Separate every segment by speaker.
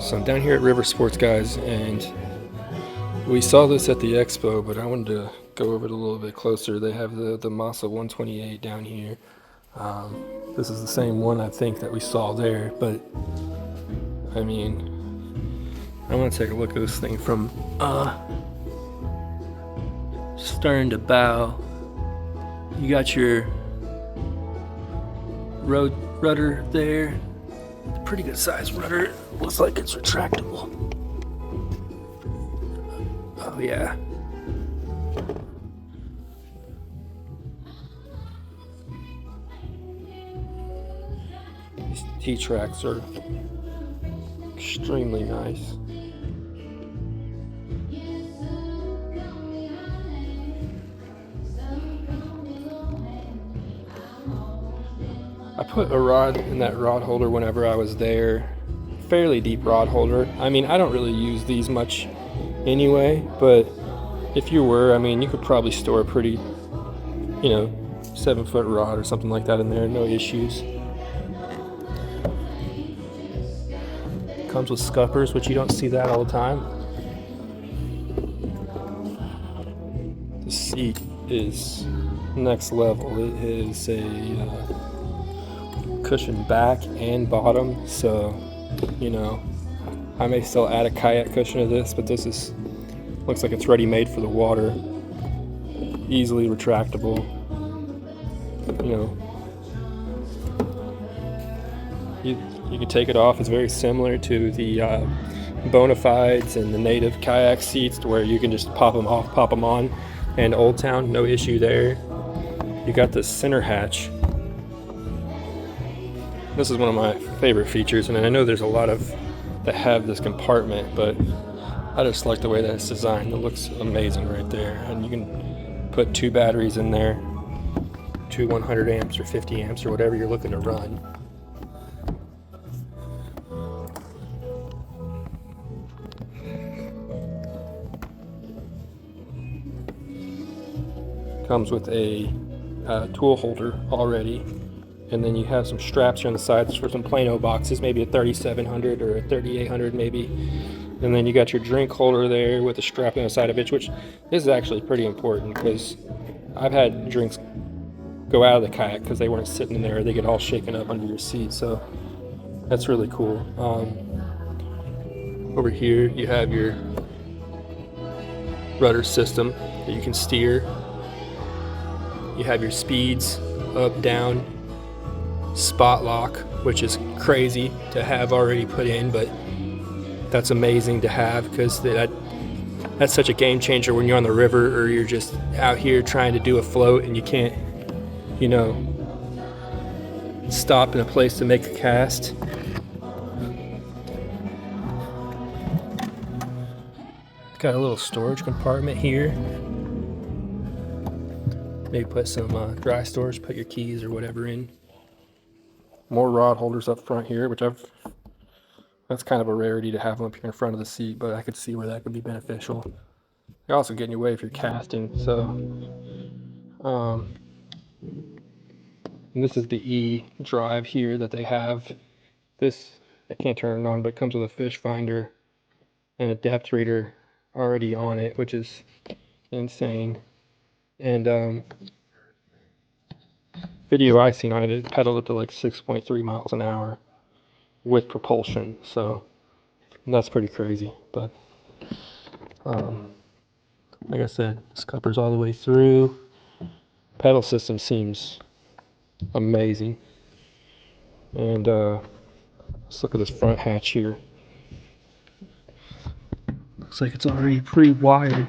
Speaker 1: So I'm down here at River Sports, guys, and we saw this at the expo, but I wanted to go over it a little bit closer. They have the Mossa 128 down here. This is the same one, I think, that we saw there, but I mean, I want to take a look at this thing from stern to bow. You got your rudder there. Pretty good size rudder. Looks like it's retractable. Oh yeah. These T-tracks are extremely nice. I put a rod in that rod holder whenever I was there. Fairly deep rod holder. I mean, I don't really use these much anyway, but if you were, I mean, you could probably store a pretty, 7-foot rod or something like that in there, no issues. Comes with scuppers, which you don't see that all the time. The seat is next level. It is a cushion back and bottom, so I may still add a kayak cushion to this, but this looks like it's ready made for the water. Easily retractable. You can take it off. It's very similar to the Bonafides and the native kayak seats, to where you can just pop them off, pop them on. And Old Town, no issue there. You got the center hatch. This is one of my favorite features, and I know there's a lot that have this compartment, but I just like the way that it's designed. It looks amazing right there. And you can put 2 batteries in there, 2 100 amps or 50 amps or whatever you're looking to run. Comes with a tool holder already. And then you have some straps here on the sides for some Plano boxes, maybe a 3700 or a 3800 maybe. And then you got your drink holder there with a strap on the side of it, which is actually pretty important, because I've had drinks go out of the kayak because they weren't sitting in there. They get all shaken up under your seat, so that's really cool. Over here you have your rudder system that you can steer. You have your speeds, up, down, spot lock, which is crazy to have already put in, but that's amazing to have, because that's such a game changer when you're on the river or you're just out here trying to do a float and you can't stop in a place to make a cast. Got a little storage compartment here. Maybe put some dry storage, put your keys or whatever in. More rod holders up front here, which that's kind of a rarity to have them up here in front of the seat, but I could see where that could be beneficial. They also get in your way if you're casting, so. And this is the E drive here that they have. This, I can't turn it on, but it comes with a fish finder and a depth reader already on it, which is insane. And video I seen on it pedaled up to like 6.3 miles an hour with propulsion, so that's pretty crazy. But like I said, scuppers all the way through. Pedal system seems amazing. And let's look at this front hatch here. Looks like it's already pre-wired.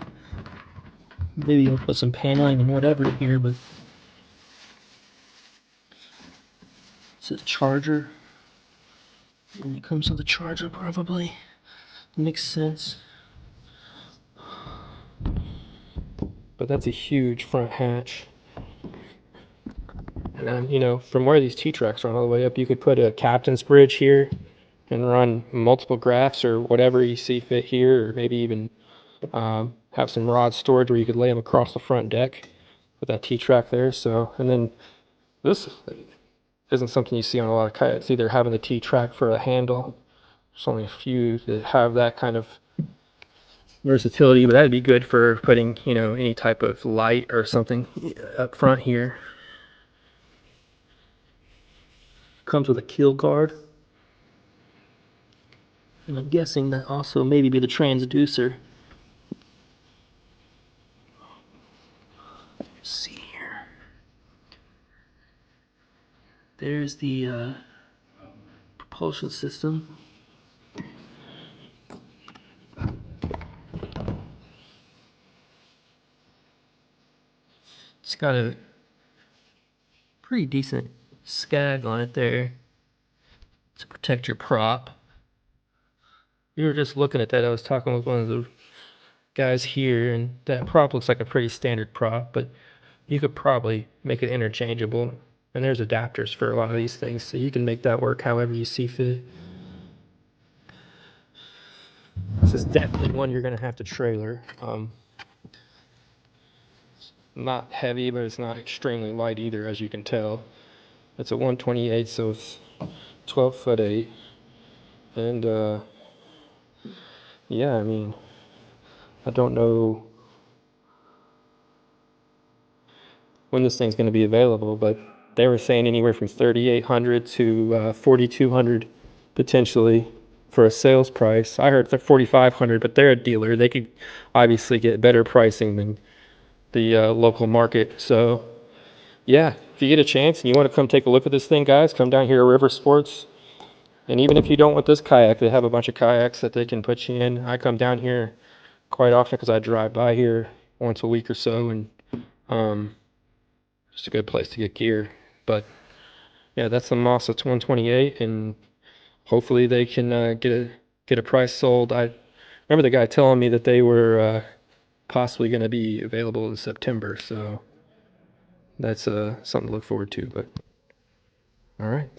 Speaker 1: Maybe I'll put some paneling and whatever in here, but it's a charger. And it comes with a charger, probably. Makes sense. But that's a huge front hatch. And then, from where these T-tracks run all the way up, you could put a captain's bridge here and run multiple graphs or whatever you see fit here, or maybe even have some rod storage where you could lay them across the front deck with that T-track there. So, and then this isn't something you see on a lot of kayaks either, having the T-track for a handle There's only a few that have that kind of versatility, but that'd be good for putting, you know, any type of light or something up front here. Comes with a keel guard. And I'm guessing that also maybe be the transducer. Let's see here. There's the propulsion system. It's got a pretty decent skag on it there to protect your prop. We were just looking at that. I was talking with one of the guys here, and that prop looks like a pretty standard prop, but you could probably make it interchangeable. And there's adapters for a lot of these things, so you can make that work however you see fit. This is definitely one you're going to have to trailer. Not heavy, but it's not extremely light either, as you can tell. It's a 128, so it's 12'8". And yeah, I mean, I don't know when this thing's going to be available, but they were saying anywhere from 3,800 to 4,200 potentially for a sales price. I heard they're 4,500, but they're a dealer. They could obviously get better pricing than the local market. So yeah, if you get a chance and you want to come take a look at this thing, guys, come down here to River Sports. And even if you don't want this kayak, they have a bunch of kayaks that they can put you in. I come down here quite often because I drive by here once a week or so, and just a good place to get gear. But yeah, that's the Mossa 128, and hopefully they can get a price sold. I remember the guy telling me that they were possibly going to be available in September, so that's something to look forward to. But all right.